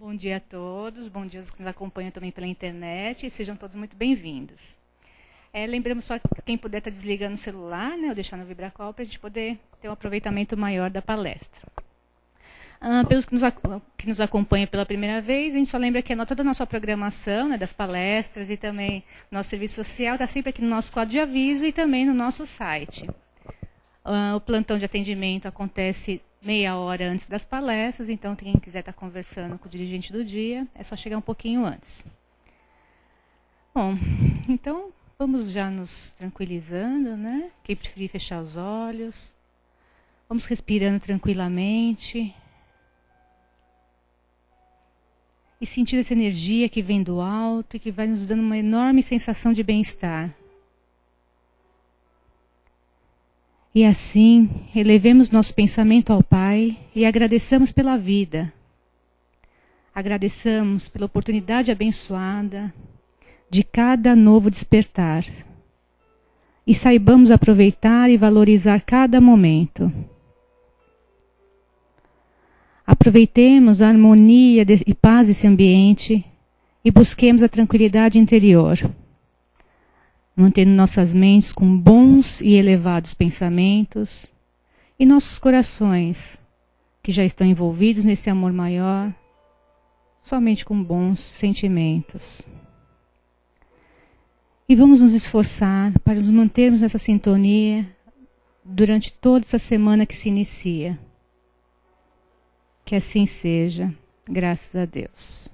Bom dia a todos, bom dia aos que nos acompanham também pela internet, e sejam todos muito bem-vindos. Lembramos só que quem puder estar desligando o celular, né, ou deixar no vibracol, para a gente poder ter um aproveitamento maior da palestra. Pelos que nos acompanham pela primeira vez, a gente só lembra que toda a nossa programação, né, das palestras e também nosso serviço social está sempre aqui no nosso quadro de aviso e também no nosso site. O plantão de atendimento acontece meia hora antes das palestras, então quem quiser estar conversando com o dirigente do dia, é só chegar um pouquinho antes. Bom, então vamos já nos tranquilizando, né? Quem preferir fechar os olhos. Vamos respirando tranquilamente. E sentindo essa energia que vem do alto e que vai nos dando uma enorme sensação de bem-estar. E assim, elevemos nosso pensamento ao Pai e agradeçamos pela vida. Agradeçamos pela oportunidade abençoada de cada novo despertar. E saibamos aproveitar e valorizar cada momento. Aproveitemos a harmonia e paz desse ambiente e busquemos a tranquilidade interior, mantendo nossas mentes com bons e elevados pensamentos e nossos corações, que já estão envolvidos nesse amor maior, somente com bons sentimentos. E vamos nos esforçar para nos mantermos nessa sintonia durante toda essa semana que se inicia. Que assim seja, graças a Deus.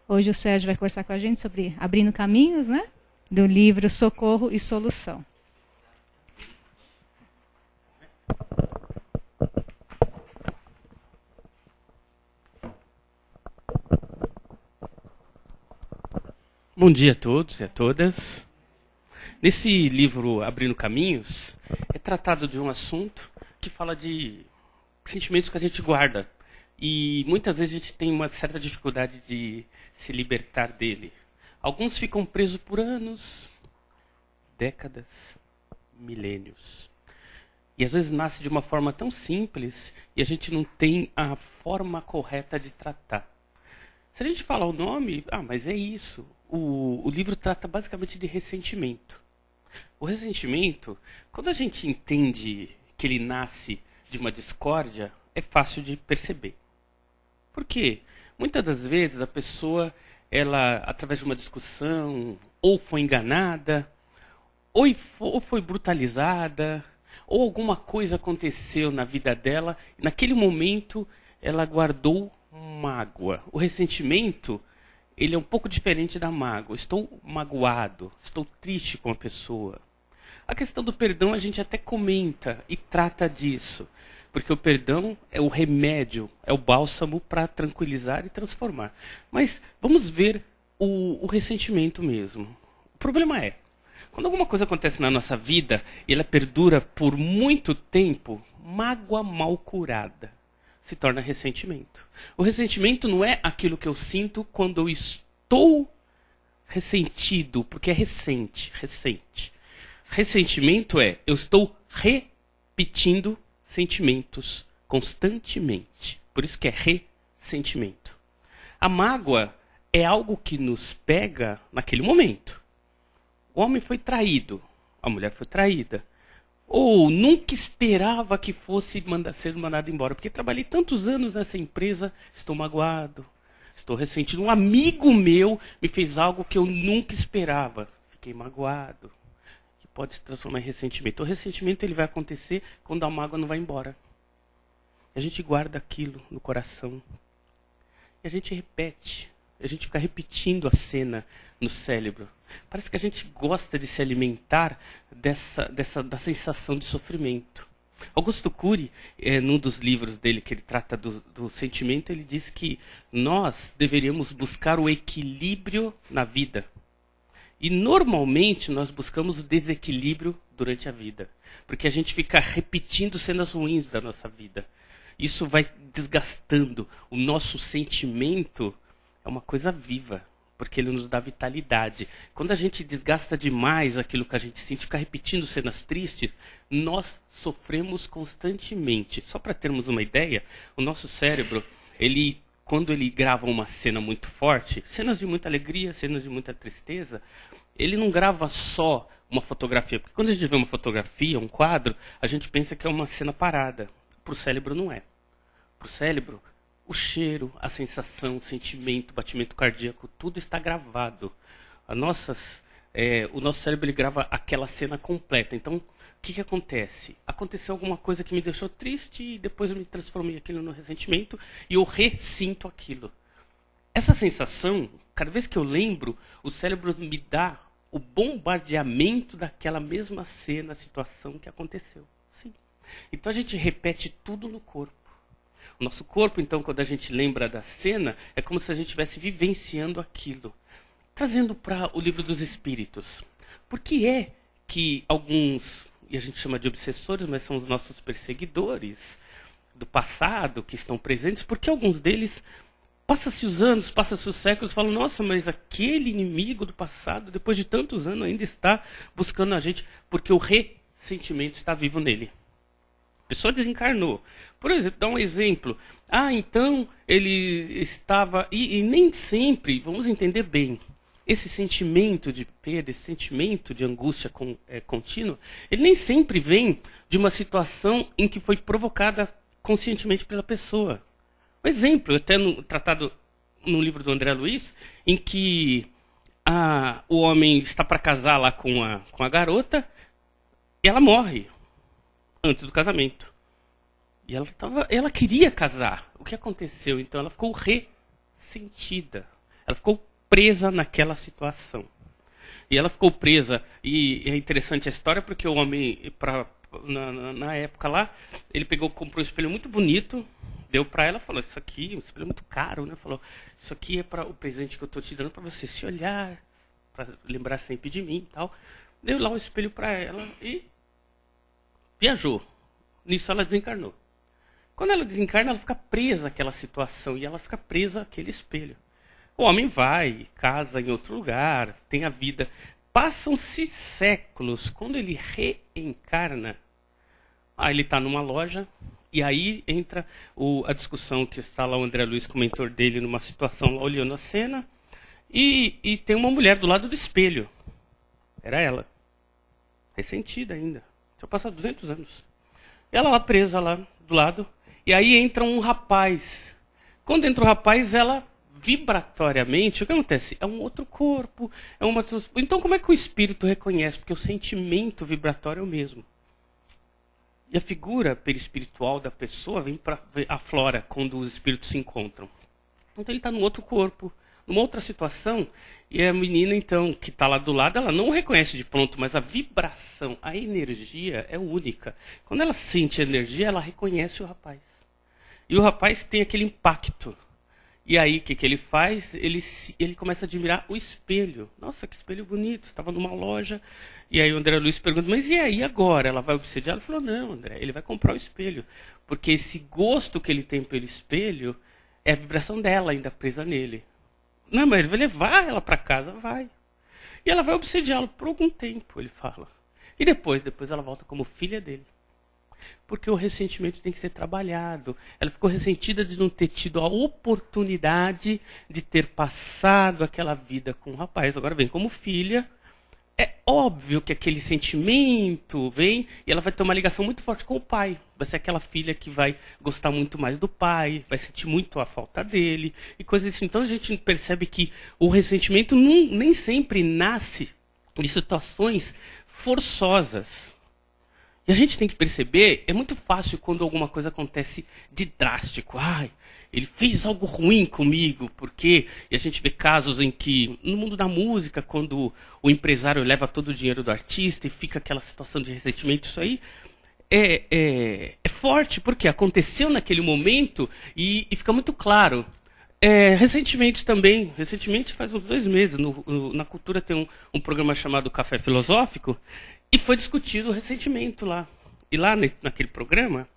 Hoje o Sérgio vai conversar com a gente sobre Abrindo Caminhos, né? Do livro Socorro e Solução. Bom dia a todos e a todas. Nesse livro Abrindo Caminhos, é tratado de um assunto que fala de sentimentos que a gente guarda. E muitas vezes a gente tem uma certa dificuldade de se libertar dele. Alguns ficam presos por anos, décadas, milênios. E às vezes nasce de uma forma tão simples e a gente não tem a forma correta de tratar. Se a gente falar o nome, mas é isso. O livro trata basicamente de ressentimento. O ressentimento, quando a gente entende que ele nasce de uma discórdia, é fácil de perceber. Por quê? Muitas das vezes a pessoa, ela, através de uma discussão, ou foi enganada, ou foi brutalizada, ou alguma coisa aconteceu na vida dela, e naquele momento ela guardou mágoa. O ressentimento, ele é um pouco diferente da mágoa. Estou magoado, estou triste com a pessoa. A questão do perdão a gente até comenta e trata disso. Porque o perdão é o remédio, é o bálsamo para tranquilizar e transformar. Mas vamos ver o ressentimento mesmo. O problema é, quando alguma coisa acontece na nossa vida e ela perdura por muito tempo, mágoa mal curada se torna ressentimento. O ressentimento não é aquilo que eu sinto quando eu estou ressentido, porque é recente. Ressentimento é, eu estou repetindo sentimentos constantemente. Por isso que é ressentimento. A mágoa é algo que nos pega naquele momento. O homem foi traído, a mulher foi traída. Ou nunca esperava que fosse ser mandado embora, porque trabalhei tantos anos nessa empresa, estou magoado, estou ressentido. Um amigo meu me fez algo que eu nunca esperava, fiquei magoado. Pode se transformar em ressentimento. O ressentimento ele vai acontecer quando a mágoa não vai embora. A gente guarda aquilo no coração. E a gente repete. A gente fica repetindo a cena no cérebro. Parece que a gente gosta de se alimentar da sensação de sofrimento. Augusto Cury, num dos livros dele que ele trata do sentimento, ele diz que nós deveríamos buscar o equilíbrio na vida. E normalmente nós buscamos o desequilíbrio durante a vida. Porque a gente fica repetindo cenas ruins da nossa vida. Isso vai desgastando. O nosso sentimento é uma coisa viva. Porque ele nos dá vitalidade. Quando a gente desgasta demais aquilo que a gente sente, fica repetindo cenas tristes, nós sofremos constantemente. Só para termos uma ideia, o nosso cérebro, ele quando ele grava uma cena muito forte, cenas de muita alegria, cenas de muita tristeza, ele não grava só uma fotografia. Porque quando a gente vê uma fotografia, um quadro, a gente pensa que é uma cena parada. Para o cérebro não é. Para o cérebro, o cheiro, a sensação, o sentimento, o batimento cardíaco, tudo está gravado. O nosso cérebro ele grava aquela cena completa. Então, o que acontece? Aconteceu alguma coisa que me deixou triste e depois eu me transformei aquilo no ressentimento e eu ressinto aquilo. Essa sensação, cada vez que eu lembro, o cérebro me dá o bombardeamento daquela mesma cena, situação que aconteceu. Sim. Então a gente repete tudo no corpo. O nosso corpo, então, quando a gente lembra da cena, é como se a gente estivesse vivenciando aquilo. Trazendo para o livro dos Espíritos. Por que é que alguns, e a gente chama de obsessores, mas são os nossos perseguidores do passado, que estão presentes, porque alguns deles, passa-se os anos, passa-se os séculos, falam, nossa, mas aquele inimigo do passado, depois de tantos anos, ainda está buscando a gente, porque o ressentimento está vivo nele. A pessoa desencarnou. Por exemplo, dá um exemplo. Então ele estava... E nem sempre, vamos entender bem, esse sentimento de perda, esse sentimento de angústia contínua, ele nem sempre vem de uma situação em que foi provocada conscientemente pela pessoa. Um exemplo, até tratado no livro do André Luiz, em que o homem está para casar lá com a garota e ela morre antes do casamento. E ela queria casar. O que aconteceu? Então ela ficou ressentida. Ela ficou presa naquela situação. E ela ficou presa, e é interessante a história, porque o homem, na época lá, ele comprou um espelho muito bonito, deu para ela, falou, isso aqui, um espelho muito caro, né? Falou, isso aqui é para o presente que eu estou te dando para você se olhar, para lembrar sempre de mim e tal. Deu lá um espelho para ela e viajou. Nisso ela desencarnou. Quando ela desencarna, ela fica presa àquela situação e ela fica presa àquele espelho. O homem vai, casa em outro lugar, tem a vida. Passam-se séculos. Quando ele reencarna, ele está numa loja, e aí entra a discussão que está lá o André Luiz, com o mentor dele, numa situação lá, olhando a cena, e tem uma mulher do lado do espelho. Era ela. Ressentida ainda. Tinha passado 200 anos. Ela lá presa lá do lado, e aí entra um rapaz. Quando entra o rapaz, ela... vibratoriamente, o que acontece? É um outro corpo. Então, como é que o espírito reconhece? Porque o sentimento vibratório é o mesmo. E a figura perispiritual da pessoa aflora quando os espíritos se encontram. Então, ele está num outro corpo, numa outra situação, e a menina, então, que está lá do lado, ela não reconhece de pronto, mas a vibração, a energia é única. Quando ela sente a energia, ela reconhece o rapaz. E o rapaz tem aquele impacto. E aí, o que ele faz? Ele começa a admirar o espelho. Nossa, que espelho bonito. Estava numa loja. E aí o André Luiz pergunta, mas e aí agora? Ela vai obsediar? Ele falou, não, André, ele vai comprar o espelho. Porque esse gosto que ele tem pelo espelho é a vibração dela ainda presa nele. Não, mas ele vai levar ela para casa? Vai. E ela vai obsediá-lo por algum tempo, ele fala. E depois ela volta como filha dele. Porque o ressentimento tem que ser trabalhado. Ela ficou ressentida de não ter tido a oportunidade de ter passado aquela vida com o rapaz. Agora vem como filha. É óbvio que aquele sentimento vem e ela vai ter uma ligação muito forte com o pai. Vai ser aquela filha que vai gostar muito mais do pai, vai sentir muito a falta dele e coisas assim. Então a gente percebe que o ressentimento nem sempre nasce de situações forçosas. E a gente tem que perceber, é muito fácil quando alguma coisa acontece de drástico. Ele fez algo ruim comigo, porque... E a gente vê casos em que, no mundo da música, quando o empresário leva todo o dinheiro do artista e fica aquela situação de ressentimento, isso aí é forte, porque aconteceu naquele momento e fica muito claro. Recentemente também, faz uns 2 meses, na Cultura tem um programa chamado Café Filosófico, e foi discutido o ressentimento lá. E lá naquele programa,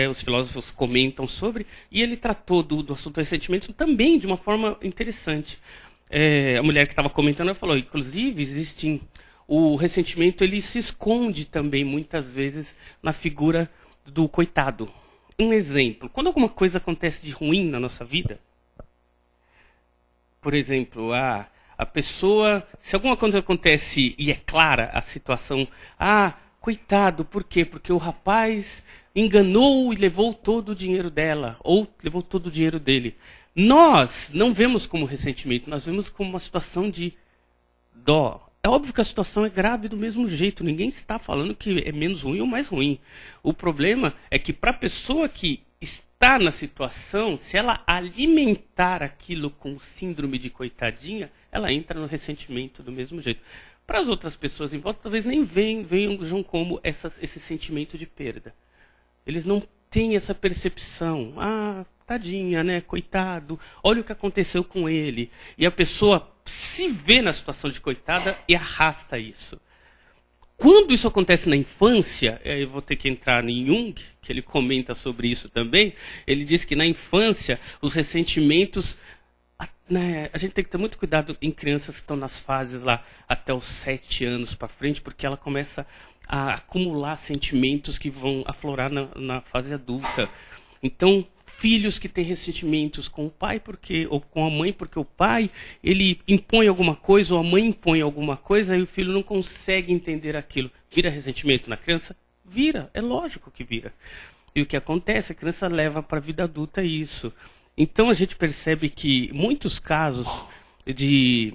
os filósofos comentam sobre, e ele tratou do assunto do ressentimento também de uma forma interessante. A mulher que estava comentando, ela falou, inclusive, o ressentimento ele se esconde também, muitas vezes, na figura do coitado. Um exemplo, quando alguma coisa acontece de ruim na nossa vida, por exemplo, a pessoa, se alguma coisa acontece e é clara a situação, coitado, por quê? Porque o rapaz enganou e levou todo o dinheiro dela, ou levou todo o dinheiro dele. Nós não vemos como ressentimento, nós vemos como uma situação de dó. É óbvio que a situação é grave do mesmo jeito, ninguém está falando que é menos ruim ou mais ruim. O problema é que para a pessoa que está na situação, se ela alimentar aquilo com síndrome de coitadinha, ela entra no ressentimento do mesmo jeito. Para as outras pessoas em volta, talvez nem vejam como esse sentimento de perda. Eles não têm essa percepção. Tadinha, né? Coitado. Olha o que aconteceu com ele. E a pessoa se vê na situação de coitada e arrasta isso. Quando isso acontece na infância, eu vou ter que entrar em Jung, que ele comenta sobre isso também. Ele diz que na infância, os ressentimentos... a gente tem que ter muito cuidado em crianças que estão nas fases lá até os 7 anos para frente, porque ela começa a acumular sentimentos que vão aflorar na fase adulta. Então, filhos que têm ressentimentos com o pai ou com a mãe, porque o pai ele impõe alguma coisa, ou a mãe impõe alguma coisa, e o filho não consegue entender aquilo. Vira ressentimento na criança? Vira, é lógico que vira. E o que acontece? A criança leva para a vida adulta isso. Então a gente percebe que muitos casos de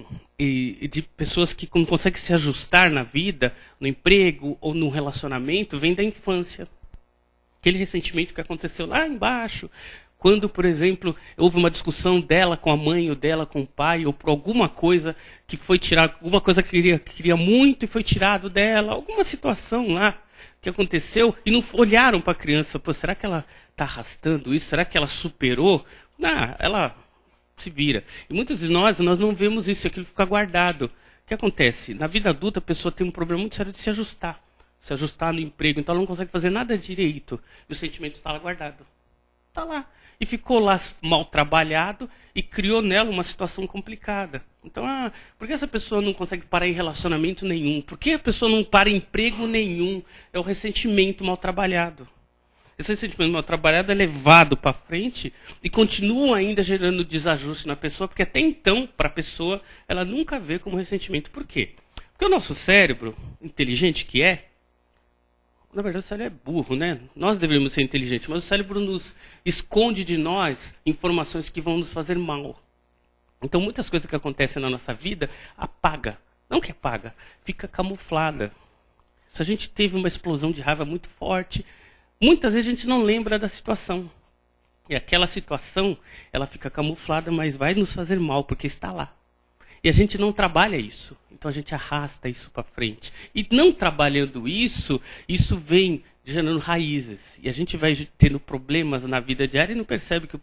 pessoas que não conseguem se ajustar na vida, no emprego ou no relacionamento, vem da infância. Aquele ressentimento que aconteceu lá embaixo, quando, por exemplo, houve uma discussão dela com a mãe ou dela com o pai, ou por alguma coisa que foi tirada, alguma coisa que queria muito e foi tirado dela, alguma situação lá que aconteceu e não olharam para a criança. Pô, será que ela está arrastando isso? Será que ela superou? Ela se vira. E muitos de nós não vemos isso, aquilo fica guardado. O que acontece? Na vida adulta, a pessoa tem um problema muito sério de se ajustar no emprego, então ela não consegue fazer nada direito, e o sentimento está lá guardado. Está lá. E ficou lá mal trabalhado e criou nela uma situação complicada. Então, por que essa pessoa não consegue parar em relacionamento nenhum? Por que a pessoa não para em emprego nenhum? É o ressentimento mal trabalhado. Esse ressentimento mal trabalhado é levado para frente e continua ainda gerando desajuste na pessoa, porque até então, para a pessoa, ela nunca vê como ressentimento. Por quê? Porque o nosso cérebro, inteligente que é, na verdade, o cérebro é burro, né? Nós deveríamos ser inteligentes, mas o cérebro nos esconde de nós informações que vão nos fazer mal. Então, muitas coisas que acontecem na nossa vida, apaga. Não que apaga, fica camuflada. Se a gente teve uma explosão de raiva muito forte, muitas vezes a gente não lembra da situação. E aquela situação, ela fica camuflada, mas vai nos fazer mal, porque está lá. E a gente não trabalha isso. Então a gente arrasta isso para frente. E não trabalhando isso, isso vem gerando raízes. E a gente vai tendo problemas na vida diária e não percebe que o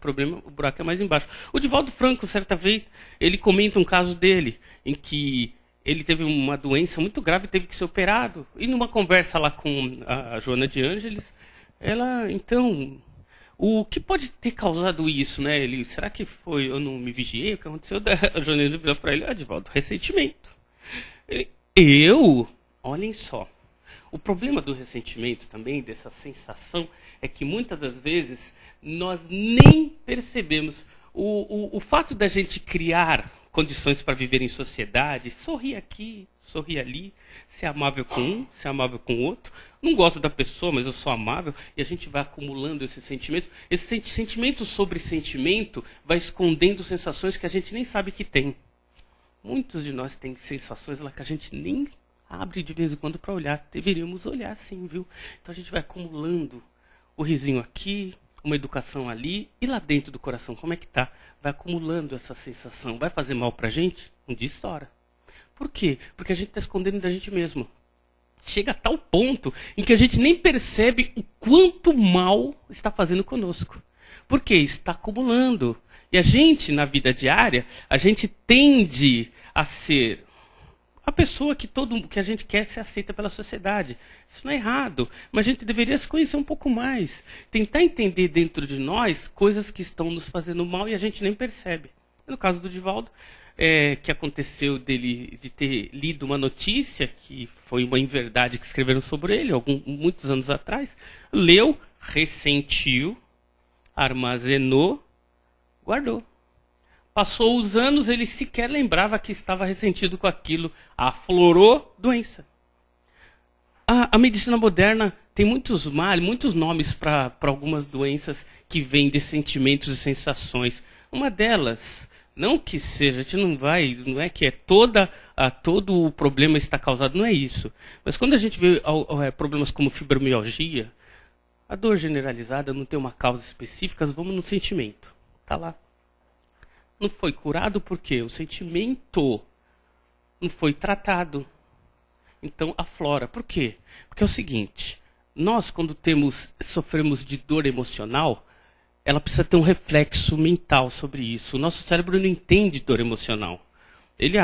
buraco é mais embaixo. O Divaldo Franco, certa vez, ele comenta um caso dele, em que ele teve uma doença muito grave e teve que ser operado. E numa conversa lá com a Joana de Ângeles, ela, então... O que pode ter causado isso, né? Será que foi, eu não me vigiei? O que aconteceu? A Joana virou para ele, Divaldo, ressentimento. Olhem só. O problema do ressentimento também, dessa sensação, é que muitas das vezes nós nem percebemos. O fato da gente criar condições para viver em sociedade, sorrir aqui, sorrir ali, ser amável com um, ser amável com o outro. Não gosto da pessoa, mas eu sou amável. E a gente vai acumulando esse sentimento. Esse sentimento sobre sentimento vai escondendo sensações que a gente nem sabe que tem. Muitos de nós têm sensações lá que a gente nem abre de vez em quando para olhar. Deveríamos olhar sim, viu? Então a gente vai acumulando o risinho aqui, uma educação ali, e lá dentro do coração, como é que tá? Vai acumulando essa sensação. Vai fazer mal pra gente? Um dia estoura. Por quê? Porque a gente está escondendo da gente mesmo. Chega a tal ponto em que a gente nem percebe o quanto mal está fazendo conosco. Por quê? Está acumulando. E a gente, na vida diária, a gente tende a ser a pessoa que a gente quer ser aceita pela sociedade. Isso não é errado, mas a gente deveria se conhecer um pouco mais. Tentar entender dentro de nós coisas que estão nos fazendo mal e a gente nem percebe. No caso do Divaldo, que aconteceu dele de ter lido uma notícia, que foi uma inverdade que escreveram sobre ele, muitos anos atrás, leu, ressentiu, armazenou, guardou. Passou os anos, ele sequer lembrava que estava ressentido com aquilo. Aflorou doença. A medicina moderna tem muitos nomes para algumas doenças que vêm de sentimentos e sensações. Uma delas, não que seja, a gente não é que é todo o problema está causado, não é isso. Mas quando a gente vê problemas como fibromialgia, a dor generalizada não tem uma causa específica, vamos no sentimento. Está lá. Não foi curado porque o sentimento não foi tratado. Então aflora. Por quê? Porque é o seguinte, nós quando sofremos de dor emocional, ela precisa ter um reflexo mental sobre isso. O nosso cérebro não entende dor emocional.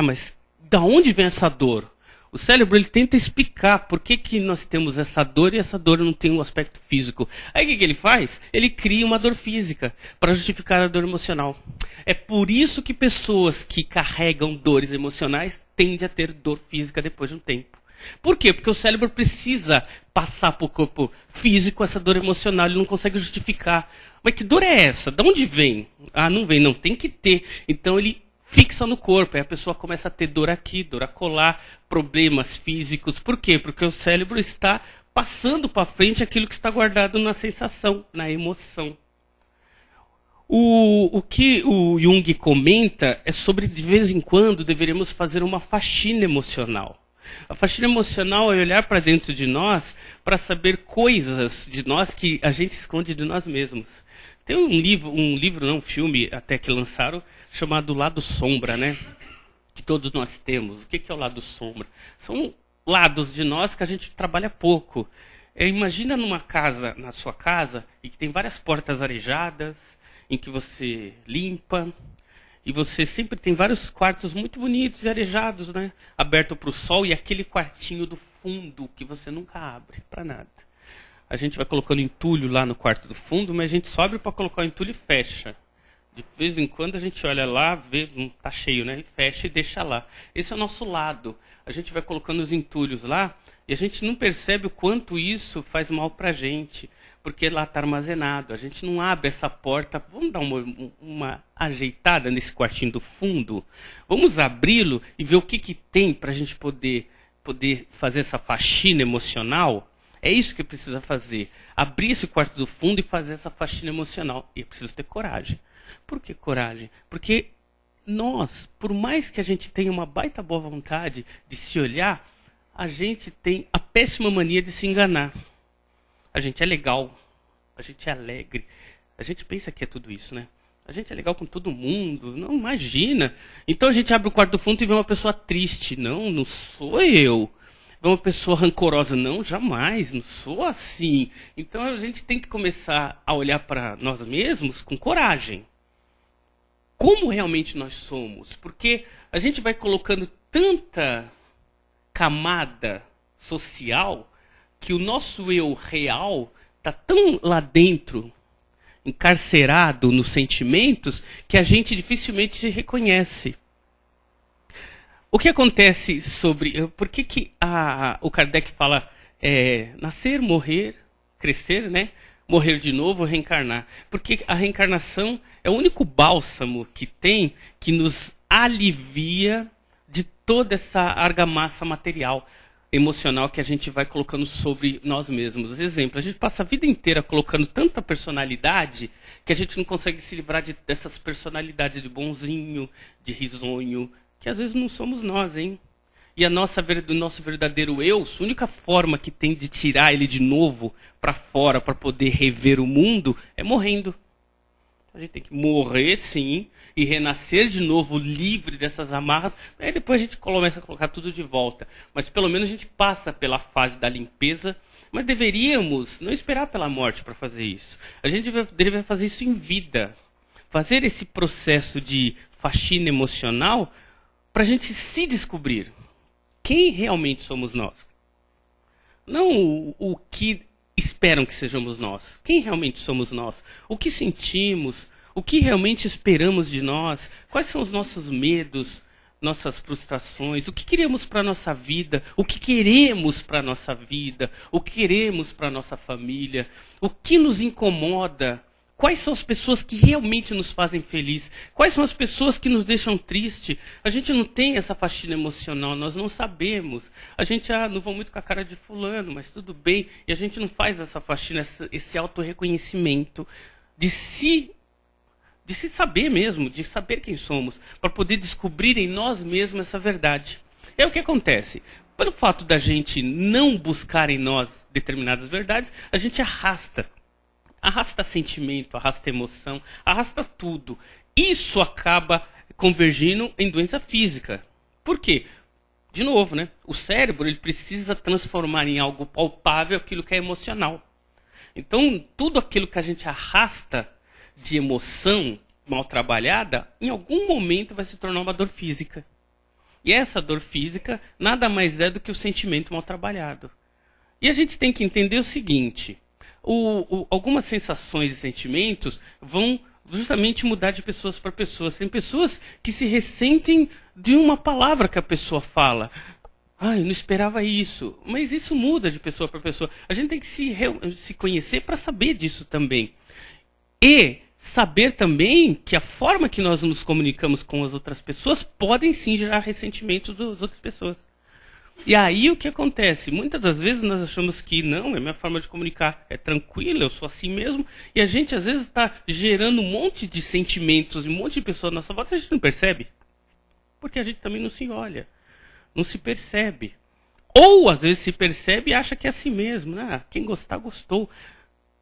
Mas da onde vem essa dor? O cérebro ele tenta explicar por que nós temos essa dor e essa dor não tem um aspecto físico. Aí o que ele faz? Ele cria uma dor física para justificar a dor emocional. É por isso que pessoas que carregam dores emocionais tendem a ter dor física depois de um tempo. Por quê? Porque o cérebro precisa passar para o corpo físico essa dor emocional, ele não consegue justificar. Mas que dor é essa? De onde vem? Não vem, não, tem que ter. Então ele fixa no corpo, aí a pessoa começa a ter dor aqui, dor acolá, problemas físicos. Por quê? Porque o cérebro está passando para frente aquilo que está guardado na sensação, na emoção. O que o Jung comenta é sobre, de vez em quando, deveríamos fazer uma faxina emocional. A faxina emocional é olhar para dentro de nós para saber coisas de nós que a gente esconde de nós mesmos. Tem um filme até que lançaram, chamado Lado Sombra, né? Que todos nós temos. O que é o lado sombra? São lados de nós que a gente trabalha pouco. Imagina na sua casa, e que tem várias portas arejadas, em que você limpa, e você sempre tem vários quartos muito bonitos e arejados, né? Aberto para o sol, e aquele quartinho do fundo que você nunca abre para nada. A gente vai colocando entulho lá no quarto do fundo, mas a gente sobe para colocar o entulho e fecha. De vez em quando a gente olha lá, vê, está cheio, né? E fecha e deixa lá. Esse é o nosso lado. A gente vai colocando os entulhos lá e a gente não percebe o quanto isso faz mal para a gente. Porque lá está armazenado. A gente não abre essa porta. Vamos dar uma ajeitada nesse quartinho do fundo? Vamos abri-lo e ver o que tem para a gente poder fazer essa faxina emocional? É isso que precisa fazer. Abrir esse quarto do fundo e fazer essa faxina emocional. E é preciso ter coragem. Por que coragem? Porque nós, por mais que a gente tenha uma baita boa vontade de se olhar, a gente tem a péssima mania de se enganar. A gente é legal, a gente é alegre, a gente pensa que é tudo isso, né? A gente é legal com todo mundo, não imagina. Então a gente abre o quarto do fundo e vê uma pessoa triste. Não sou eu. Vê uma pessoa rancorosa. Não, jamais, não sou assim. Então a gente tem que começar a olhar para nós mesmos com coragem. Como realmente nós somos? Porque a gente vai colocando tanta camada social que o nosso eu real está tão lá dentro, encarcerado nos sentimentos, que a gente dificilmente se reconhece. O que acontece sobre... Por que o Kardec fala nascer, morrer, crescer, né? Morrer de novo, reencarnar? Porque a reencarnação é o único bálsamo que tem que nos alivia de toda essa argamassa material, emocional que a gente vai colocando sobre nós mesmos. Exemplo, a gente passa a vida inteira colocando tanta personalidade que a gente não consegue se livrar dessas personalidades de bonzinho, de risonho, que às vezes não somos nós, hein? E o nosso verdadeiro eu, a única forma que tem de tirar ele de novo para fora, para poder rever o mundo, é morrendo. A gente tem que morrer, sim, e renascer de novo, livre dessas amarras. Aí depois a gente começa a colocar tudo de volta. Mas pelo menos a gente passa pela fase da limpeza. Mas deveríamos não esperar pela morte para fazer isso. A gente deveria fazer isso em vida. Fazer esse processo de faxina emocional para a gente se descobrir. Quem realmente somos nós? Não o que esperam que sejamos nós. Quem realmente somos nós? O que sentimos? O que realmente esperamos de nós? Quais são os nossos medos, nossas frustrações? O que queremos para a nossa vida? O que queremos para a nossa vida? O que queremos para a nossa família? O que nos incomoda Quais são as pessoas que realmente nos fazem feliz? Quais são as pessoas que nos deixam triste? A gente não tem essa faxina emocional, nós não sabemos. A gente, não vou muito com a cara de fulano, mas tudo bem. E a gente não faz essa faxina, esse autorreconhecimento de se saber mesmo, de saber quem somos, para poder descobrir em nós mesmos essa verdade. É o que acontece. Pelo fato da gente não buscar em nós determinadas verdades, a gente arrasta sentimento, arrasta emoção, arrasta tudo. Isso acaba convergindo em doença física. Por quê? De novo, né? O cérebro ele precisa transformar em algo palpável aquilo que é emocional. Então, tudo aquilo que a gente arrasta de emoção mal trabalhada, em algum momento vai se tornar uma dor física. E essa dor física nada mais é do que o sentimento mal trabalhado. E a gente tem que entender o seguinte: algumas sensações e sentimentos vão justamente mudar de pessoas para pessoas. Tem pessoas que se ressentem de uma palavra que a pessoa fala. Eu não esperava isso. Mas isso muda de pessoa para pessoa. A gente tem que se conhecer para saber disso também. E saber também que a forma que nós nos comunicamos com as outras pessoas podem sim gerar ressentimento das outras pessoas. E aí o que acontece? Muitas das vezes nós achamos que não, é minha forma de comunicar, é tranquila, eu sou assim mesmo. E a gente às vezes está gerando um monte de sentimentos, um monte de pessoas na nossa volta, a gente não percebe. Porque a gente também não se olha, não se percebe. Ou às vezes se percebe e acha que é assim mesmo. Quem gostar, gostou.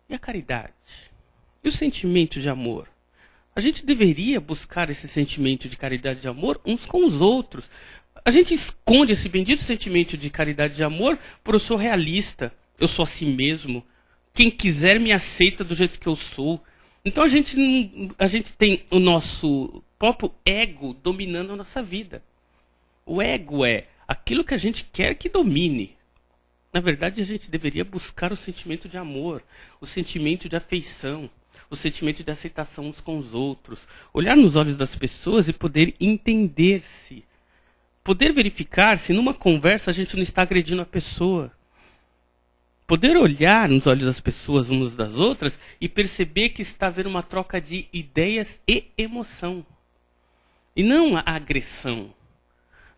E a caridade? E o sentimento de amor? A gente deveria buscar esse sentimento de caridade e de amor uns com os outros. A gente esconde esse bendito sentimento de caridade e de amor por eu sou realista, eu sou assim mesmo. Quem quiser me aceita do jeito que eu sou. Então a gente tem o nosso próprio ego dominando a nossa vida. O ego é aquilo que a gente quer que domine. Na verdade, a gente deveria buscar o sentimento de amor, o sentimento de afeição, o sentimento de aceitação uns com os outros. Olhar nos olhos das pessoas e poder entender-se. Poder verificar se numa conversa a gente não está agredindo a pessoa. Poder olhar nos olhos das pessoas umas das outras e perceber que está havendo uma troca de ideias e emoção. E não a agressão.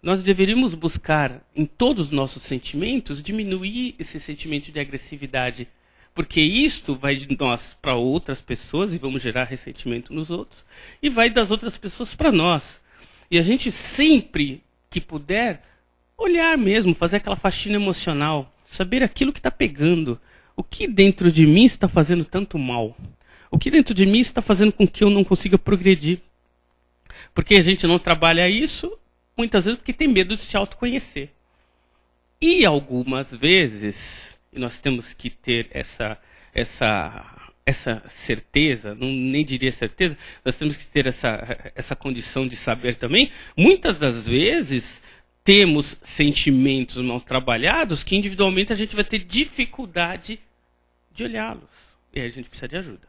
Nós deveríamos buscar em todos os nossos sentimentos diminuir esse sentimento de agressividade. Porque isto vai de nós para outras pessoas e vamos gerar ressentimento nos outros. E vai das outras pessoas para nós. E a gente sempre que puder olhar mesmo, fazer aquela faxina emocional. Saber aquilo que está pegando. O que dentro de mim está fazendo tanto mal? O que dentro de mim está fazendo com que eu não consiga progredir? Porque a gente não trabalha isso, muitas vezes porque tem medo de se autoconhecer. E algumas vezes, e nós temos que ter essa certeza, nem diria certeza, nós temos que ter essa condição de saber também. Muitas das vezes temos sentimentos mal trabalhados que individualmente a gente vai ter dificuldade de olhá-los. E aí a gente precisa de ajuda.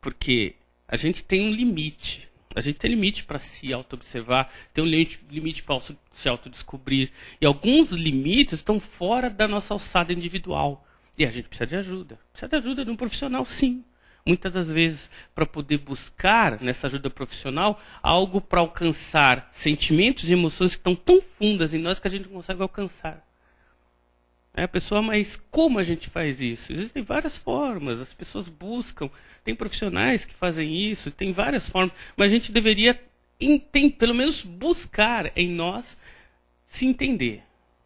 Porque a gente tem um limite. A gente tem limite para se auto-observar, tem um limite para se autodescobrir. E alguns limites estão fora da nossa alçada individual. E a gente precisa de ajuda. Precisa de ajuda de um profissional, sim. Muitas das vezes, para poder buscar nessa ajuda profissional algo para alcançar sentimentos e emoções que estão tão fundas em nós que a gente não consegue alcançar. A pessoa, mas como a gente faz isso? Existem várias formas, as pessoas buscam, tem profissionais que fazem isso, tem várias formas, mas a gente deveria, pelo menos, buscar em nós se entender,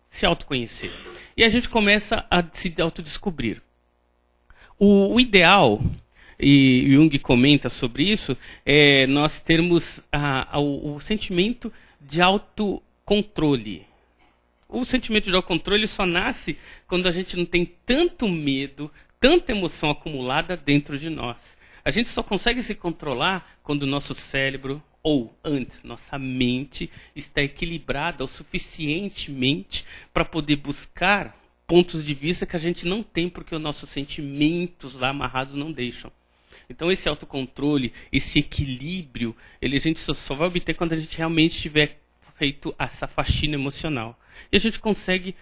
se autoconhecer. E a gente começa a se autodescobrir. O ideal, e Jung comenta sobre isso, é nós termos o sentimento de autocontrole. O sentimento de autocontrole só nasce quando a gente não tem tanto medo, tanta emoção acumulada dentro de nós. A gente só consegue se controlar quando o nosso cérebro, ou antes, nossa mente, está equilibrada o suficientemente para poder buscar pontos de vista que a gente não tem porque os nossos sentimentos lá amarrados não deixam. Então esse autocontrole, esse equilíbrio, a gente só vai obter quando a gente realmente tiver feito essa faxina emocional. E a gente consegue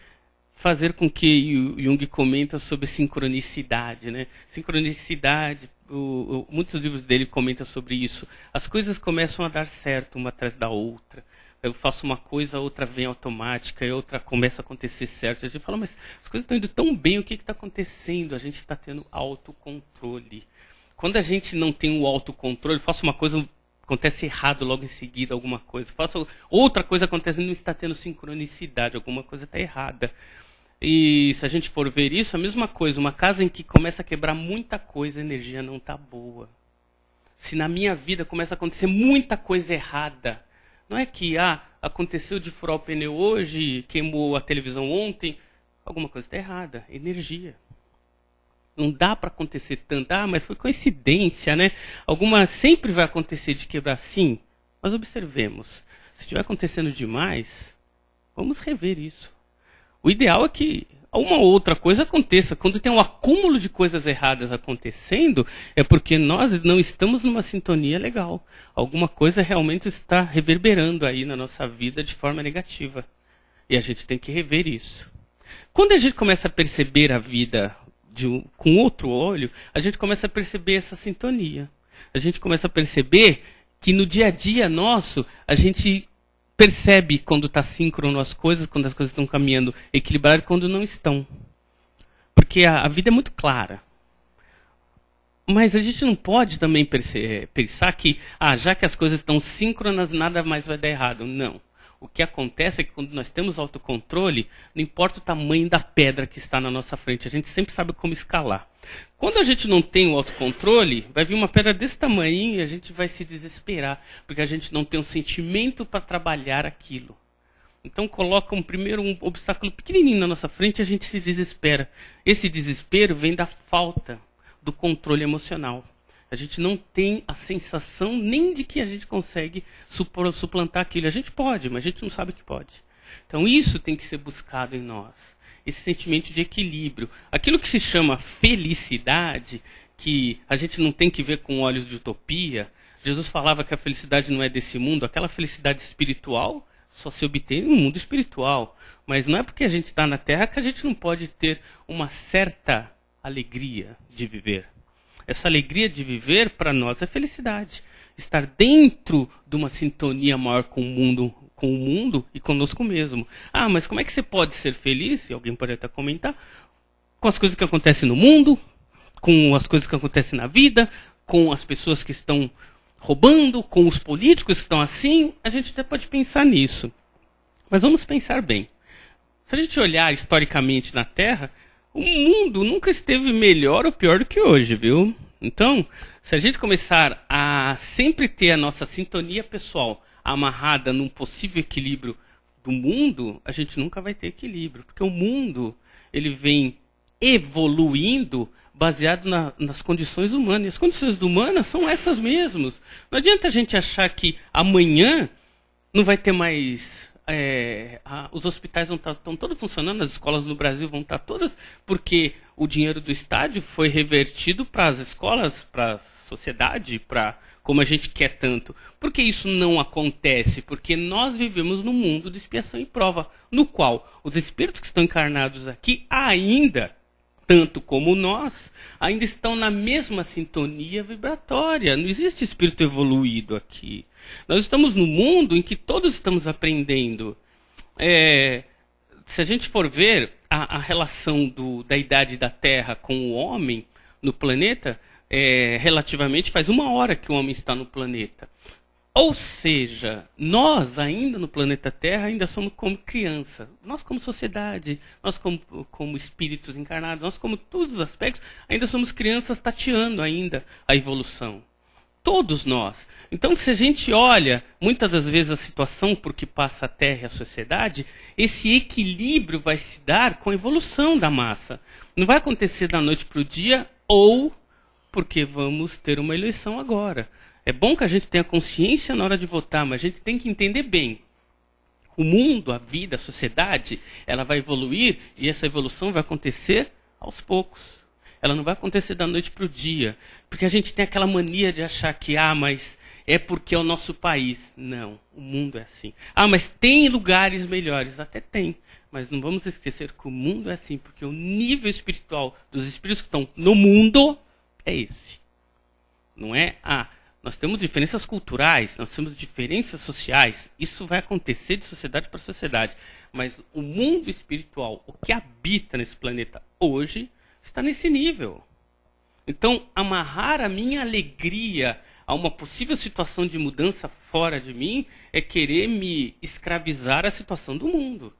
fazer com que o Jung comenta sobre sincronicidade, né? Sincronicidade, muitos livros dele comentam sobre isso. As coisas começam a dar certo uma atrás da outra. Eu faço uma coisa, a outra vem automática, e outra começa a acontecer certo. A gente fala, mas as coisas estão indo tão bem, o que está acontecendo? A gente está tendo autocontrole. Quando a gente não tem o autocontrole, faço uma coisa, acontece errado logo em seguida alguma coisa. Faço outra coisa acontecendo, não está tendo sincronicidade, alguma coisa está errada. E se a gente for ver isso, a mesma coisa. Uma casa em que começa a quebrar muita coisa, a energia não está boa. Se na minha vida começa a acontecer muita coisa errada, não é que aconteceu de furar o pneu hoje, queimou a televisão ontem, alguma coisa está errada, energia. Não dá para acontecer tanto, mas foi coincidência, né? Sempre vai acontecer de quebrar, sim, mas observemos. Se estiver acontecendo demais, vamos rever isso. O ideal é que uma outra coisa aconteça. Quando tem um acúmulo de coisas erradas acontecendo, é porque nós não estamos numa sintonia legal. Alguma coisa realmente está reverberando aí na nossa vida de forma negativa. E a gente tem que rever isso. Quando a gente começa a perceber a vida com outro olho, a gente começa a perceber essa sintonia. A gente começa a perceber que no dia a dia nosso, a gente percebe quando está síncrono as coisas, quando as coisas estão caminhando equilibradas e quando não estão. Porque a vida é muito clara. Mas a gente não pode também pensar que, já que as coisas estão síncronas, nada mais vai dar errado. Não. O que acontece é que quando nós temos autocontrole, não importa o tamanho da pedra que está na nossa frente, a gente sempre sabe como escalar. Quando a gente não tem o autocontrole, vai vir uma pedra desse tamanho e a gente vai se desesperar, porque a gente não tem um sentimento para trabalhar aquilo. Então coloca primeiro um obstáculo pequenininho na nossa frente e a gente se desespera. Esse desespero vem da falta do controle emocional. A gente não tem a sensação nem de que a gente consegue suplantar aquilo. A gente pode, mas a gente não sabe que pode. Então isso tem que ser buscado em nós. Esse sentimento de equilíbrio. Aquilo que se chama felicidade, que a gente não tem que ver com olhos de utopia. Jesus falava que a felicidade não é desse mundo. Aquela felicidade espiritual só se obtém no mundo espiritual. Mas não é porque a gente está na Terra que a gente não pode ter uma certa alegria de viver. Essa alegria de viver, para nós, é felicidade. Estar dentro de uma sintonia maior com o mundo e conosco mesmo. Mas como é que você pode ser feliz? E alguém pode até comentar. Com as coisas que acontecem no mundo, com as coisas que acontecem na vida, com as pessoas que estão roubando, com os políticos que estão assim. A gente até pode pensar nisso. Mas vamos pensar bem. Se a gente olhar historicamente na Terra, o mundo nunca esteve melhor ou pior do que hoje, viu? Então, se a gente começar a sempre ter a nossa sintonia pessoal amarrada num possível equilíbrio do mundo, a gente nunca vai ter equilíbrio. Porque o mundo, ele vem evoluindo baseado nas condições humanas. E as condições humanas são essas mesmas. Não adianta a gente achar que amanhã não vai ter mais... os hospitais estão todos funcionando, as escolas no Brasil vão estar todas, porque o dinheiro do estádio foi revertido para as escolas, para a sociedade, para como a gente quer tanto. Por que isso não acontece? Porque nós vivemos num mundo de expiação e prova, no qual os espíritos que estão encarnados aqui ainda, tanto como nós, ainda estão na mesma sintonia vibratória. Não existe espírito evoluído aqui. Nós estamos num mundo em que todos estamos aprendendo. Se a gente for ver a relação da idade da Terra com o homem no planeta, relativamente faz 1 hora que o homem está no planeta. Ou seja, nós ainda no planeta Terra ainda somos como criança. Nós como sociedade, nós como espíritos encarnados, nós como todos os aspectos, ainda somos crianças tateando ainda a evolução. Todos nós. Então, se a gente olha, muitas das vezes, a situação por que passa a Terra e a sociedade, esse equilíbrio vai se dar com a evolução da massa. Não vai acontecer da noite para o dia ou porque vamos ter uma eleição agora. É bom que a gente tenha consciência na hora de votar, mas a gente tem que entender bem. O mundo, a vida, a sociedade, ela vai evoluir e essa evolução vai acontecer aos poucos. Ela não vai acontecer da noite para o dia. Porque a gente tem aquela mania de achar que, mas é porque é o nosso país. Não, o mundo é assim. Mas tem lugares melhores. Até tem. Mas não vamos esquecer que o mundo é assim, porque o nível espiritual dos espíritos que estão no mundo é esse. Não é, nós temos diferenças culturais, nós temos diferenças sociais, isso vai acontecer de sociedade para sociedade. Mas o mundo espiritual, o que habita nesse planeta hoje, está nesse nível. Então, amarrar a minha alegria a uma possível situação de mudança fora de mim é querer me escravizar à situação do mundo.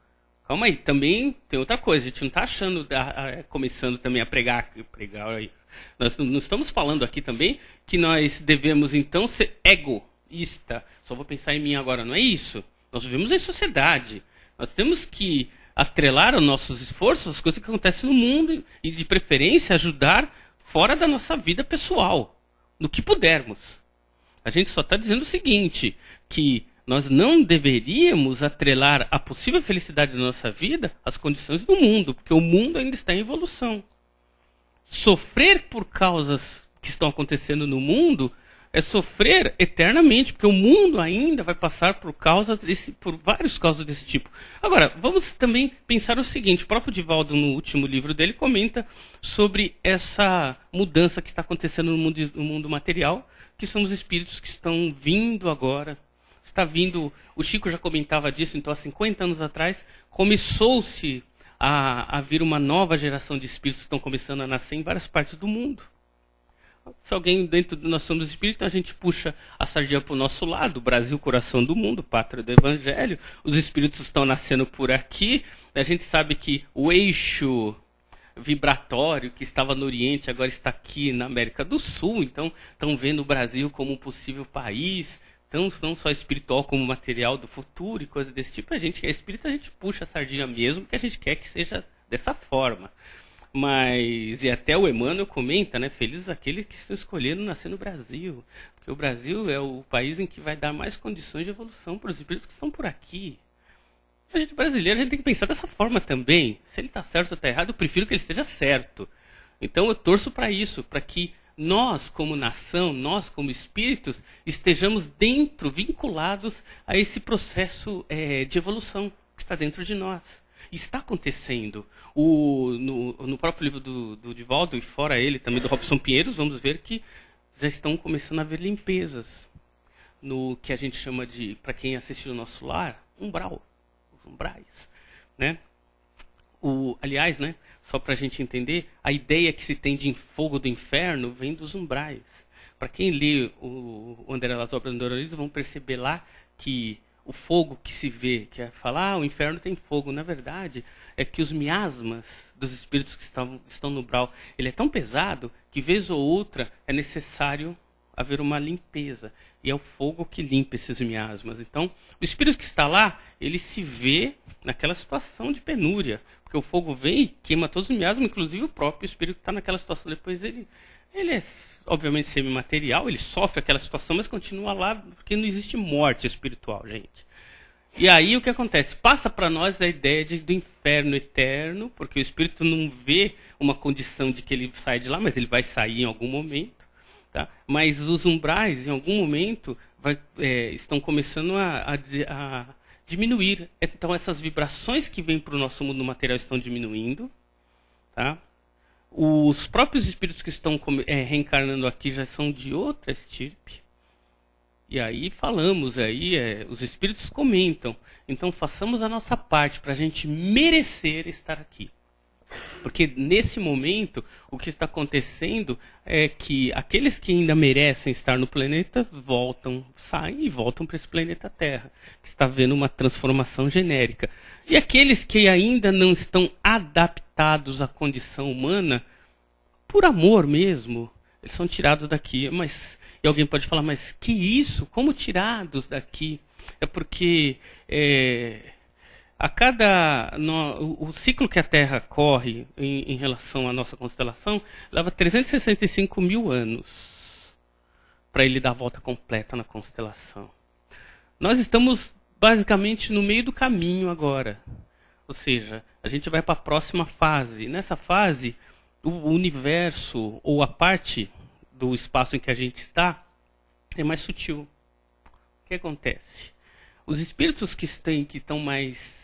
Calma aí, também tem outra coisa, a gente não está achando, começando também a pregar aí. Nós não estamos falando aqui também que nós devemos então ser egoísta. Só vou pensar em mim agora, não é isso. Nós vivemos em sociedade. Nós temos que atrelar os nossos esforços às coisas que acontecem no mundo e, de preferência, ajudar fora da nossa vida pessoal, no que pudermos. A gente só está dizendo o seguinte, que nós não deveríamos atrelar a possível felicidade da nossa vida às condições do mundo, porque o mundo ainda está em evolução. Sofrer por causas que estão acontecendo no mundo é sofrer eternamente, porque o mundo ainda vai passar por vários causas desse tipo. Agora, vamos também pensar o seguinte, o próprio Divaldo, no último livro dele, comenta sobre essa mudança que está acontecendo no mundo material, que são os espíritos que estão vindo agora. Está vindo, o Chico já comentava disso, então há 50 anos atrás, começou-se a vir uma nova geração de espíritos que estão começando a nascer em várias partes do mundo. Se alguém dentro do nós somos espíritos, a gente puxa a sardinha para o nosso lado, o Brasil, coração do mundo, pátria do Evangelho, os espíritos estão nascendo por aqui, a gente sabe que o eixo vibratório que estava no Oriente agora está aqui na América do Sul, então estão vendo o Brasil como um possível país, então não só espiritual como material do futuro e coisas desse tipo. A gente que é espírita, a gente puxa a sardinha mesmo, porque a gente quer que seja dessa forma. Mas, e até o Emmanuel comenta, né, felizes aqueles que estão escolhendo nascer no Brasil, porque o Brasil é o país em que vai dar mais condições de evolução para os espíritos que estão por aqui. A gente brasileiro, a gente tem que pensar dessa forma também. Se ele está certo ou está errado, eu prefiro que ele esteja certo. Então eu torço para isso, para que nós, como nação, nós, como espíritos, estejamos dentro, vinculados a esse processo de evolução que está dentro de nós. Está acontecendo. No próprio livro do Divaldo, e fora ele, também do Robson Pinheiros, vamos ver que já estão começando a haver limpezas no que a gente chama de, para quem assistiu o nosso lar, umbral, os umbrais. Né? Aliás, né, só para a gente entender, a ideia que se tem de fogo do inferno vem dos umbrais. Para quem lê o André das Obras do Andoralismo, vão perceber lá que o fogo que se vê, que é falar, o inferno tem fogo, na verdade, é que os miasmas dos espíritos que estão no umbral, ele é tão pesado que, vez ou outra, é necessário haver uma limpeza. E é o fogo que limpa esses miasmas. Então, o espírito que está lá, ele se vê naquela situação de penúria. Porque o fogo vem e queima todos os miasmas, inclusive o próprio espírito que está naquela situação. Depois ele é, obviamente, semimaterial, ele sofre aquela situação, mas continua lá, porque não existe morte espiritual, gente. E aí o que acontece? Passa para nós a ideia do inferno eterno, porque o espírito não vê uma condição de que ele sai de lá, mas ele vai sair em algum momento. Tá? Mas os umbrais, em algum momento, estão começando a diminuir. Então essas vibrações que vêm para o nosso mundo material estão diminuindo. Tá? Os próprios espíritos que estão reencarnando aqui já são de outra estirpe. E aí falamos, os espíritos comentam. Então façamos a nossa parte para a gente merecer estar aqui. Porque nesse momento, o que está acontecendo é que aqueles que ainda merecem estar no planeta saem e voltam para esse planeta Terra, que está vendo uma transformação genérica. E aqueles que ainda não estão adaptados à condição humana, por amor mesmo, eles são tirados daqui. E alguém pode falar, mas que isso? Como tirados daqui? É porque o ciclo que a Terra corre em relação à nossa constelação leva 365 mil anos para ele dar a volta completa na constelação. Nós estamos basicamente no meio do caminho agora. Ou seja, a gente vai para a próxima fase. Nessa fase, o universo, ou a parte do espaço em que a gente está, é mais sutil. O que acontece? Os espíritos que estão mais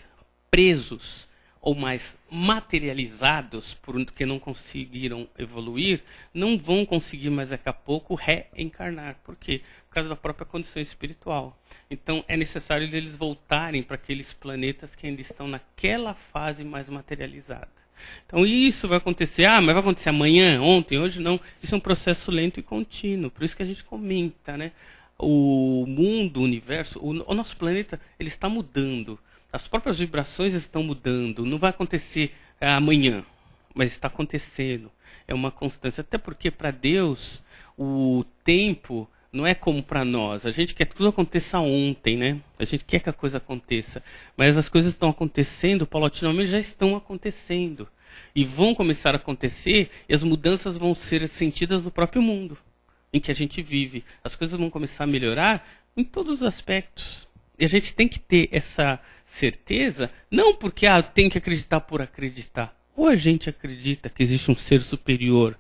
presos ou mais materializados, porque não conseguiram evoluir, não vão conseguir mais daqui a pouco reencarnar. Por quê? Por causa da própria condição espiritual. Então é necessário eles voltarem para aqueles planetas que ainda estão naquela fase mais materializada. Então isso vai acontecer, mas vai acontecer amanhã, ontem, hoje não. Isso é um processo lento e contínuo. Por isso que a gente comenta, né? O mundo, o universo, o nosso planeta, ele está mudando. As próprias vibrações estão mudando. Não vai acontecer amanhã, mas está acontecendo. É uma constância. Até porque para Deus o tempo não é como para nós. A gente quer que tudo aconteça ontem, né? A gente quer que a coisa aconteça. Mas as coisas estão acontecendo, paulatinamente já estão acontecendo. E vão começar a acontecer e as mudanças vão ser sentidas no próprio mundo em que a gente vive. As coisas vão começar a melhorar em todos os aspectos. E a gente tem que ter essa certeza, não porque tem que acreditar por acreditar. Ou a gente acredita que existe um ser superior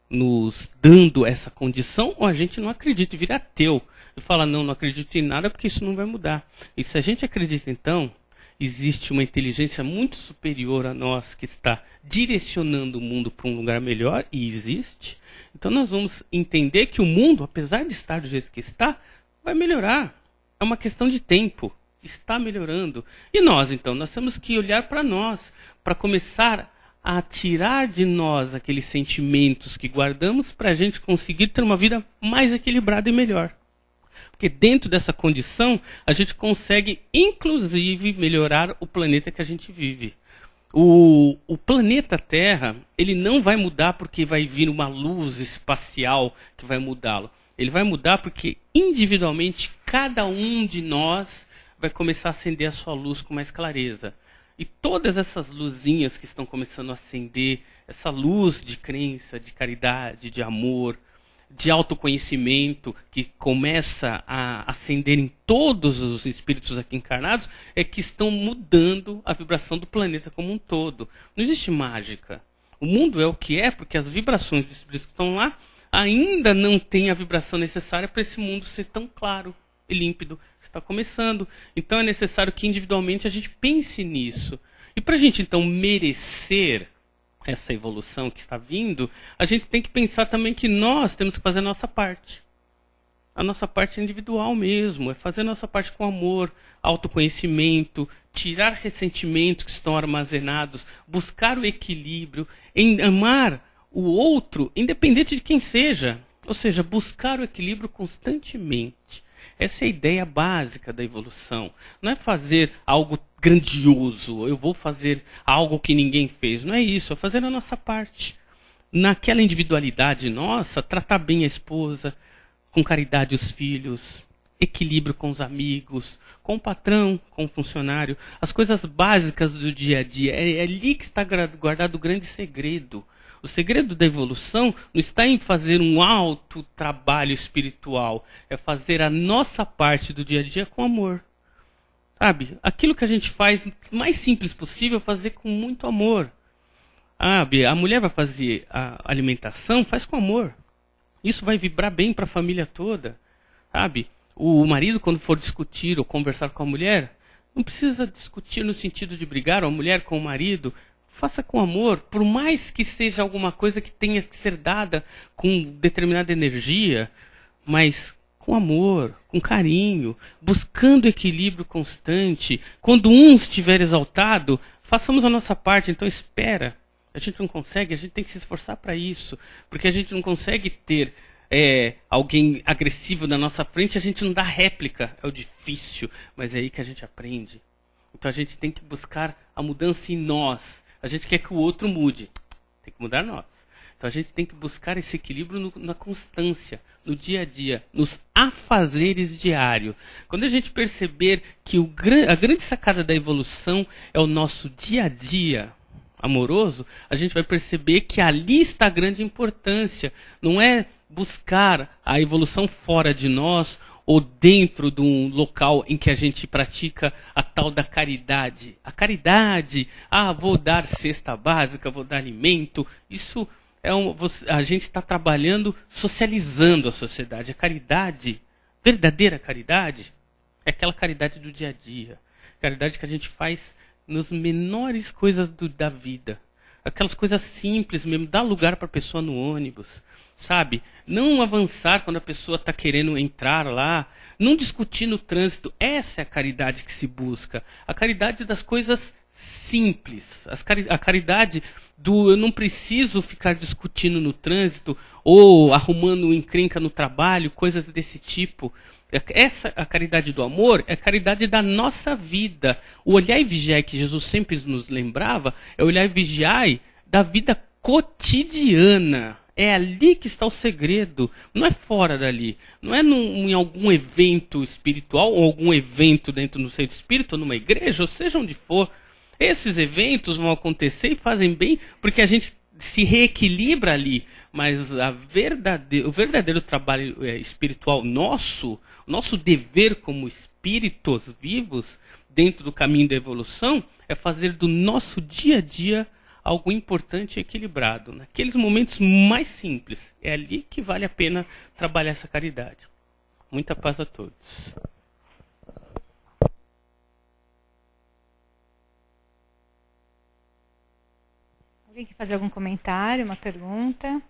nos dando essa condição, ou a gente não acredita e vira ateu. E fala, não acredito em nada porque isso não vai mudar. E se a gente acredita, então, existe uma inteligência muito superior a nós que está direcionando o mundo para um lugar melhor, e existe. Então nós vamos entender que o mundo, apesar de estar do jeito que está, vai melhorar. É uma questão de tempo. Está melhorando. E nós, então, nós temos que olhar para nós, para começar a tirar de nós aqueles sentimentos que guardamos para a gente conseguir ter uma vida mais equilibrada e melhor. Porque dentro dessa condição, a gente consegue, inclusive, melhorar o planeta que a gente vive. O planeta Terra, ele não vai mudar porque vai vir uma luz espacial que vai mudá-lo. Ele vai mudar porque, individualmente, cada um de nós vai começar a acender a sua luz com mais clareza. E todas essas luzinhas que estão começando a acender, essa luz de crença, de caridade, de amor, de autoconhecimento, que começa a acender em todos os espíritos aqui encarnados, é que estão mudando a vibração do planeta como um todo. Não existe mágica. O mundo é o que é, porque as vibrações dos espíritos que estão lá ainda não têm a vibração necessária para esse mundo ser tão claro e límpido. Está começando. Então é necessário que individualmente a gente pense nisso. E para a gente então merecer essa evolução que está vindo, a gente tem que pensar também que nós temos que fazer a nossa parte. A nossa parte individual mesmo, é fazer a nossa parte com amor, autoconhecimento, tirar ressentimentos que estão armazenados, buscar o equilíbrio, em amar o outro, independente de quem seja. Ou seja, buscar o equilíbrio constantemente. Essa é a ideia básica da evolução. Não é fazer algo grandioso, eu vou fazer algo que ninguém fez. Não é isso, é fazer a nossa parte. Naquela individualidade nossa, tratar bem a esposa, com caridade os filhos, equilíbrio com os amigos, com o patrão, com o funcionário. As coisas básicas do dia a dia. É ali que está guardado o grande segredo. O segredo da evolução não está em fazer um alto trabalho espiritual. É fazer a nossa parte do dia a dia com amor. Sabe? Aquilo que a gente faz o mais simples possível, fazer com muito amor. Sabe? A mulher vai fazer a alimentação, faz com amor. Isso vai vibrar bem para a família toda. Sabe? O marido, quando for discutir ou conversar com a mulher, não precisa discutir no sentido de brigar, ou a mulher com o marido. Faça com amor, por mais que seja alguma coisa que tenha que ser dada com determinada energia, mas com amor, com carinho, buscando equilíbrio constante. Quando um estiver exaltado, façamos a nossa parte. Então espera, a gente não consegue, a gente tem que se esforçar para isso, porque a gente não consegue ter alguém agressivo na nossa frente, a gente não dá réplica, é o difícil, mas é aí que a gente aprende. Então a gente tem que buscar a mudança em nós. A gente quer que o outro mude. Tem que mudar nós. Então a gente tem que buscar esse equilíbrio na constância, no dia a dia, nos afazeres diários. Quando a gente perceber que a grande sacada da evolução é o nosso dia a dia amoroso, a gente vai perceber que ali está a grande importância. Não é buscar a evolução fora de nós, ou dentro de um local em que a gente pratica a tal da caridade. A caridade, vou dar cesta básica, vou dar alimento, isso a gente está trabalhando, socializando a sociedade. A caridade, verdadeira caridade, é aquela caridade do dia a dia. Caridade que a gente faz nas menores coisas da vida. Aquelas coisas simples mesmo, dar lugar para a pessoa no ônibus, sabe? Não avançar quando a pessoa está querendo entrar lá, não discutir no trânsito. Essa é a caridade que se busca. A caridade das coisas simples. A caridade do eu não preciso ficar discutindo no trânsito ou arrumando encrenca no trabalho, coisas desse tipo. Essa, a caridade do amor, é a caridade da nossa vida. O olhar e vigiar que Jesus sempre nos lembrava é o olhar e vigiar da vida cotidiana. É ali que está o segredo. Não é fora dali. Não é em algum evento espiritual ou algum evento dentro do centro espírita ou numa igreja, ou seja onde for. Esses eventos vão acontecer e fazem bem porque a gente se reequilibra ali. Mas o verdadeiro trabalho espiritual nosso dever como espíritos vivos dentro do caminho da evolução é fazer do nosso dia a dia algo importante e equilibrado. Naqueles momentos mais simples. É ali que vale a pena trabalhar essa caridade. Muita paz a todos. Alguém quer fazer algum comentário, uma pergunta?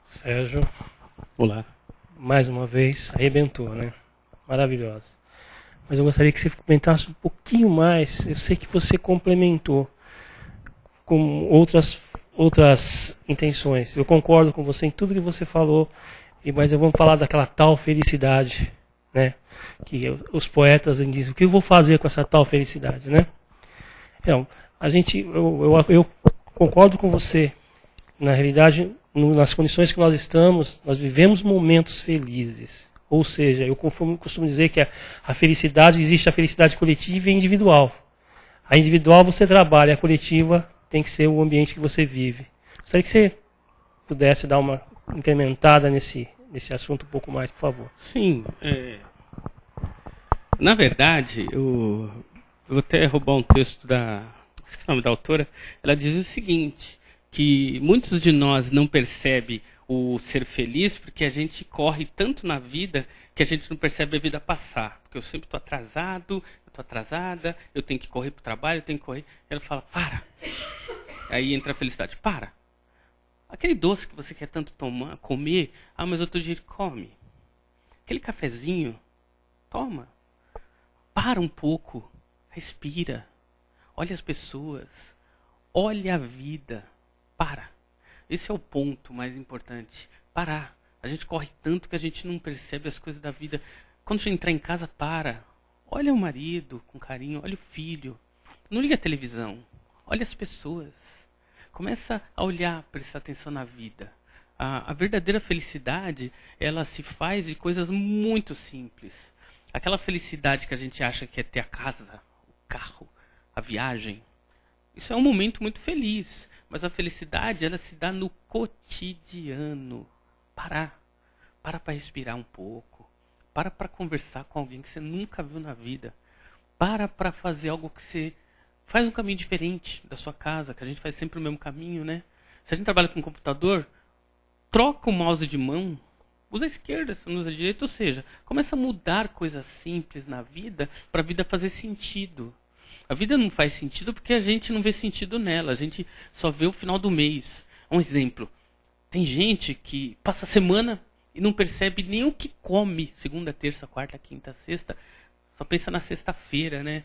Sérgio. Olá. Mais uma vez, arrebentou, né? Maravilhosa. Mas eu gostaria que você comentasse um pouquinho mais. Eu sei que você complementou com outras intenções. Eu concordo com você em tudo que você falou, mas vamos falar daquela tal felicidade, né? Que os poetas dizem, o que eu vou fazer com essa tal felicidade, né? Então, eu concordo com você. Na realidade, nas condições que nós estamos, nós vivemos momentos felizes. Ou seja, eu costumo dizer que a felicidade, existe a felicidade coletiva e individual. A individual você trabalha, a coletiva tem que ser o ambiente que você vive. Gostaria que você pudesse dar uma incrementada nesse assunto um pouco mais, por favor. Sim. Na verdade, eu vou até roubar um texto esqueci o nome da autora. Ela diz o seguinte, que muitos de nós não percebem o ser feliz porque a gente corre tanto na vida que a gente não percebe a vida passar. Porque eu sempre estou atrasado, eu estou atrasada, eu tenho que correr para o trabalho, eu tenho que correr. Ela fala, para. Aí entra a felicidade, para. Aquele doce que você quer tanto comer, mas outro dia come. Aquele cafezinho, toma. Para um pouco, respira. Olha as pessoas, olha a vida. Para. Esse é o ponto mais importante. Parar. A gente corre tanto que a gente não percebe as coisas da vida. Quando você entrar em casa, para. Olha o marido com carinho, olha o filho. Não liga a televisão. Olha as pessoas. Começa a olhar, prestar atenção na vida. A verdadeira felicidade, ela se faz de coisas muito simples. Aquela felicidade que a gente acha que é ter a casa, o carro, a viagem. Isso é um momento muito feliz. Mas a felicidade, ela se dá no cotidiano. Parar. Para respirar um pouco. Para conversar com alguém que você nunca viu na vida. Para fazer algo que você... Faz um caminho diferente da sua casa, que a gente faz sempre o mesmo caminho, né? Se a gente trabalha com computador, troca o mouse de mão, usa a esquerda, não usa a direita, ou seja, começa a mudar coisas simples na vida para a vida fazer sentido. A vida não faz sentido porque a gente não vê sentido nela. A gente só vê o final do mês. Um exemplo. Tem gente que passa a semana e não percebe nem o que come. Segunda, terça, quarta, quinta, sexta. Só pensa na sexta-feira, né?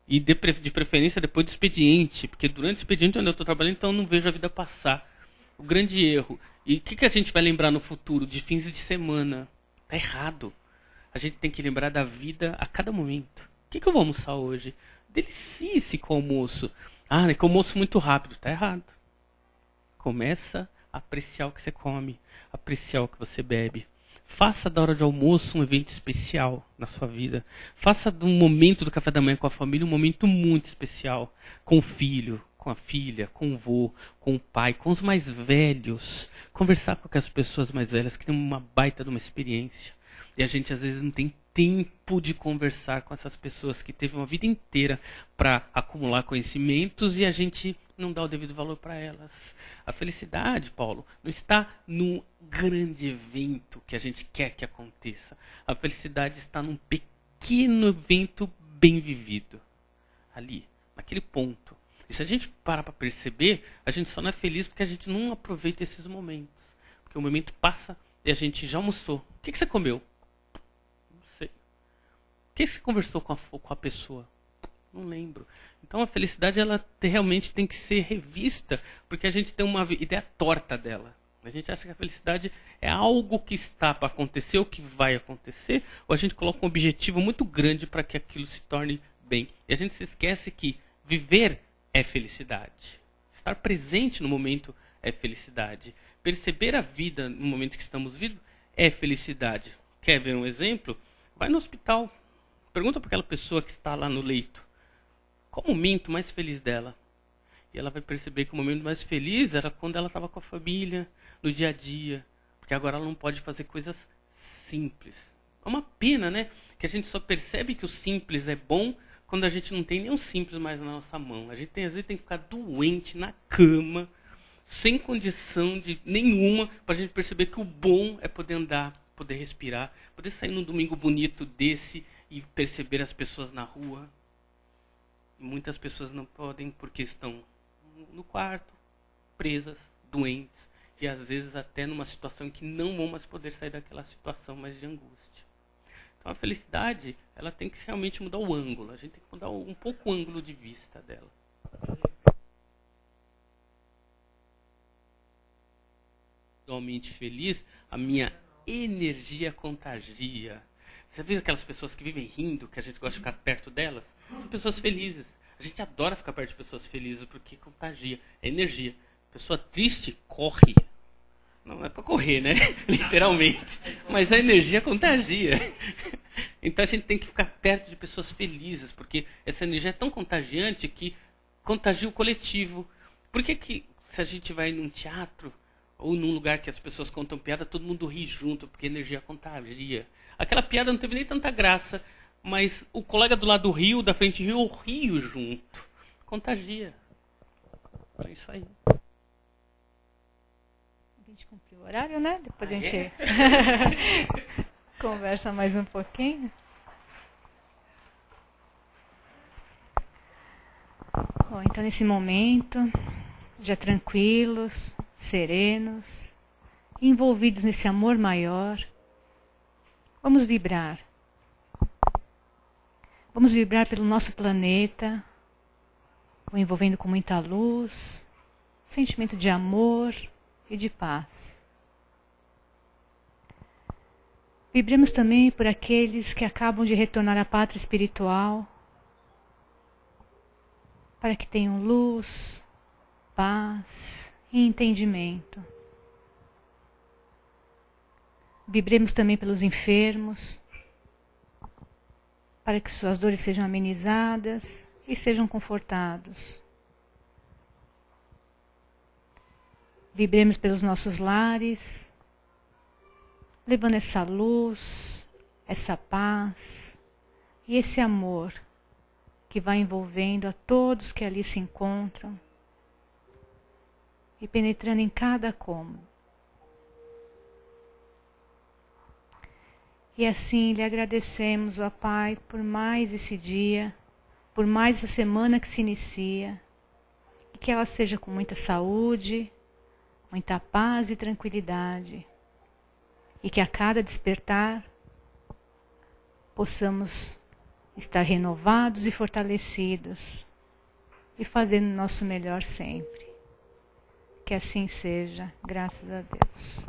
E de preferência depois do expediente. Porque durante o expediente onde eu estou trabalhando, então eu não vejo a vida passar. O grande erro. E o que a gente vai lembrar no futuro? De fins de semana. Está errado. A gente tem que lembrar da vida a cada momento. O que eu vou almoçar hoje? Delicie-se com o almoço. É que o almoço muito rápido. Está errado. Começa a apreciar o que você come. Apreciar o que você bebe. Faça da hora de almoço um evento especial na sua vida. Faça do momento do café da manhã com a família um momento muito especial. Com o filho, com a filha, com o vô, com o pai, com os mais velhos. Conversar com aquelas pessoas mais velhas que têm uma baita de uma experiência. E a gente às vezes não tem tempo de conversar com essas pessoas que teve uma vida inteira para acumular conhecimentos e a gente não dá o devido valor para elas. A felicidade, Paulo, não está num grande evento que a gente quer que aconteça. A felicidade está num pequeno evento bem vivido. Ali, naquele ponto. E se a gente parar para perceber, a gente só não é feliz porque a gente não aproveita esses momentos. Porque o momento passa e a gente já almoçou. O que você comeu? Não sei. O que você conversou com a pessoa? Não lembro. Então a felicidade ela realmente tem que ser revista, porque a gente tem uma ideia torta dela. A gente acha que a felicidade é algo que está para acontecer ou que vai acontecer, ou a gente coloca um objetivo muito grande para que aquilo se torne bem. E a gente se esquece que viver é felicidade. Estar presente no momento é felicidade. Perceber a vida no momento que estamos vivos é felicidade. Quer ver um exemplo? Vai no hospital. Pergunta para aquela pessoa que está lá no leito. Qual o momento mais feliz dela? E ela vai perceber que o momento mais feliz era quando ela estava com a família, no dia a dia. Porque agora ela não pode fazer coisas simples. É uma pena, né? Que a gente só percebe que o simples é bom quando a gente não tem nenhum simples mais na nossa mão. A gente às vezes tem que ficar doente na cama, sem condição nenhuma, para a gente perceber que o bom é poder andar, poder respirar, poder sair num domingo bonito desse e perceber as pessoas na rua. Muitas pessoas não podem porque estão no quarto, presas, doentes, e às vezes até numa situação que não vão mais poder sair daquela situação mais de angústia. Então a felicidade, ela tem que realmente mudar o ângulo, a gente tem que mudar um pouco o ângulo de vista dela. Realmente feliz, a minha energia contagia. Você viu aquelas pessoas que vivem rindo, que a gente gosta de ficar perto delas? São pessoas felizes. A gente adora ficar perto de pessoas felizes porque contagia. É energia. Pessoa triste corre. Não é para correr, né? Literalmente. Mas a energia contagia. Então a gente tem que ficar perto de pessoas felizes, porque essa energia é tão contagiante que contagia o coletivo. Por que se a gente vai num teatro ou num lugar que as pessoas contam piada, todo mundo ri junto, porque a energia contagia? Aquela piada não teve nem tanta graça, mas o colega do lado do rio, da frente do rio, eu rio junto. Contagia. É isso aí. A gente cumpriu o horário, né? Depois a gente conversa mais um pouquinho. Bom, então nesse momento, já tranquilos, serenos, envolvidos nesse amor maior, vamos vibrar. Vamos vibrar pelo nosso planeta, o envolvendo com muita luz, sentimento de amor e de paz. Vibremos também por aqueles que acabam de retornar à pátria espiritual, para que tenham luz, paz e entendimento. Vibremos também pelos enfermos, para que suas dores sejam amenizadas e sejam confortados. Vibremos pelos nossos lares, levando essa luz, essa paz e esse amor que vai envolvendo a todos que ali se encontram e penetrando em cada cômodo. E assim lhe agradecemos, ó Pai, por mais esse dia, por mais essa semana que se inicia, e que ela seja com muita saúde, muita paz e tranquilidade, e que a cada despertar possamos estar renovados e fortalecidos e fazendo o nosso melhor sempre. Que assim seja, graças a Deus.